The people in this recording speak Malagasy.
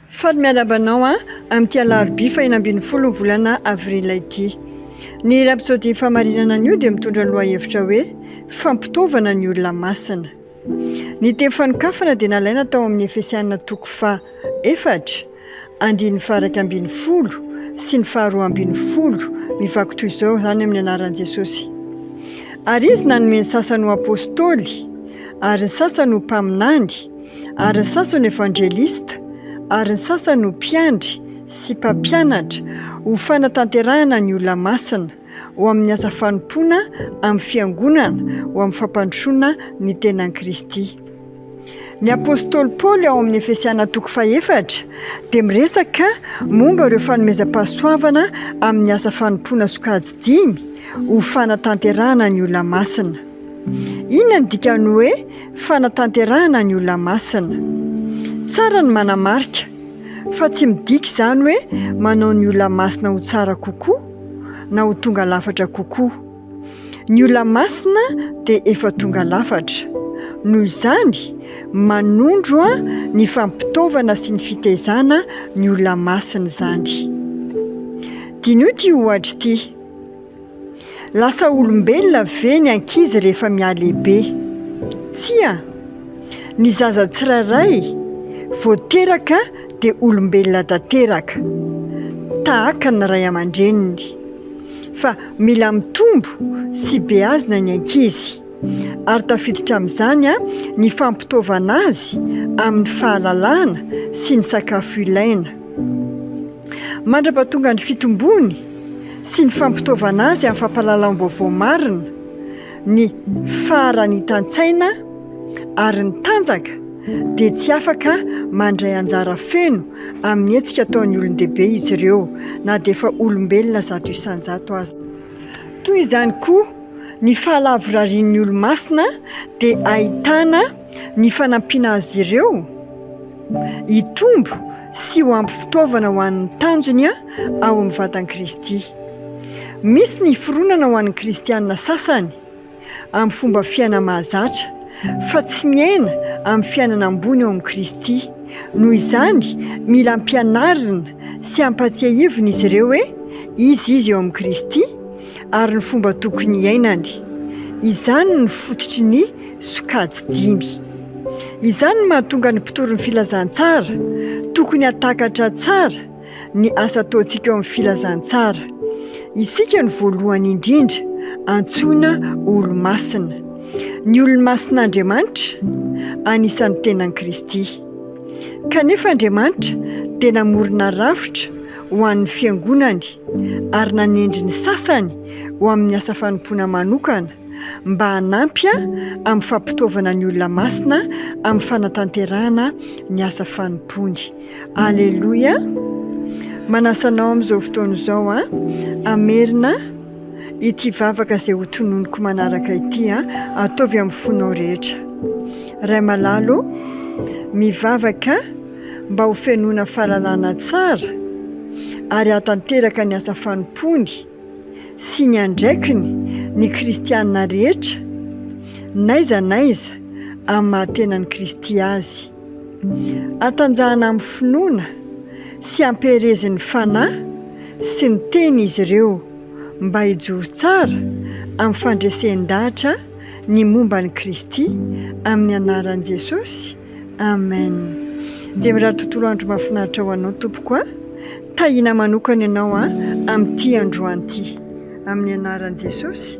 Fady miarabanao amin'ity alarobia fahinambin'ny folo volana avrila ity. Ny rapsody famarinana an'io dia mitondra lohahevitra hoe fampitaovana ny olona masina. Ny teny fanokafana dia nalaina tao amin'ny Efesianina 4:2-10 sy ny 2:10 mivaky toy izao zany amin'ny anaran'i Jesosy. Ary izy nanome ny sasany ho apôstôly, ary ny sasany ho mpaminany, ary ny sasany evangelista, ary ny sasany ho mpiandry sy mpampianatra ho fanatanterahana ny olona masina ho amin'ny asa fanompoana amin'ny fiangonana ho amin'ny fampandrosoana ny tenan'i Kristy. Ny apôstôly Paoly ao amin'ny Efesianina 4:4 dia miresaka momba ireo fanomezam-pahasoavana amin'ny asa fanompoana sokajy 5 ho fanatanterahana ny olona masina. Inona ny dikany hoe fanatanterahana ny olona masina? Tsara ny manamarika, fa tsy midika izany hoe manao ny olona masina ho tsara kokoa na ho tonga lafatra kokoa. Ny olona masina dia efa tonga lafatra. Noho izany manondro ny fampitaovana sy ny fitaizana ny olona masina zany. Dinio ity ohatra ity: lasa olombelona ve ny ankizy rehefa mialehibe? Tsia, ny zaza tsirairay voateraka dia olombelona tanteraka, tahaka ny ray aman-dreniny. Fa mila mitombo sy beazina ny ankizy, ary tafiditra amin'izany ny fampitaovana azy amin'ny fahalalahana sy ny sakafo ilaina. Mandra-pahatonga ny fitombony sy ny fampitaovana azy amin'ny fampahalalam-baovao marina, ny farany tantsaina ary ny tanjaka dia tsy afaka mandray anjara feno amin'ny hetsika ataon'ny olon-dehibe izy ireo, na dia efa olombelona zato isan-jato aza. Toy izany koa ny fahalavorarian'ny olo-masina dia ahitana ny fanampiana azy ireo hitombo sy ho ampy fitaovana ho an'ny tanjony ao amin'ny vatan'i Kristy. Misy ny fironana ho an'ny kristianina sasany amin'ny fomba fiaina mahazatra, fa tsy miaina amin'ny fiainana ambony ao amin'ny Kristy. Noho izany mila ampianarina sy ampatsiahivina izy ireo hoe izy eo amin'ny Kristy ary ny fomba tokony iainany. Izany ny fototry ny sokajy 5. Izany no mahatonga ny mpitory ny filazantsara tokony hatakatra tsara ny asa ataontsika eo amin'ny filazantsara. Isika ny voalohany indrindra antsoina olo-masina. Ny olo-masin'Andriamanitra anisan'ny tenan'i Kristy. Kanefa Andriamanitra dia namorona rafitra ho an'ny fiangonany ary nanendry ny sasany ho amin'ny asa fanompoana manokana mba hanampy amin'ny fampitaovana ny olona masina amin'ny fanatanterahana ny asa fanompony. Aleloia! Manasanao amin'izao fotoana izao amerina ity vavaka izay ho tononoko manaraka ity ataovy amin'ny fonao rehetra. Ray malalo, mivavaka mba ho fenoana fahalalana tsara ary hatanteraka ny asa fanompony sy ny andraikiny ny kristianina rehetra, naiza naiza amin'ny mahatenan'i Kristy azy. Atanjahana amin'ny finoana sy ampiherezin'ny fanahy sy ny teny izy ireo mba hijoro tsara amin'ny fandresen-dahatra ny momba ny Kristy amin'ny anaran'i Jesosy. Amen. Dia mirary tontolo andro mahafinaritra ho anao tompoko tahina manokana ianao amin'ity androany ity amin'ny anaran'i Jesosy.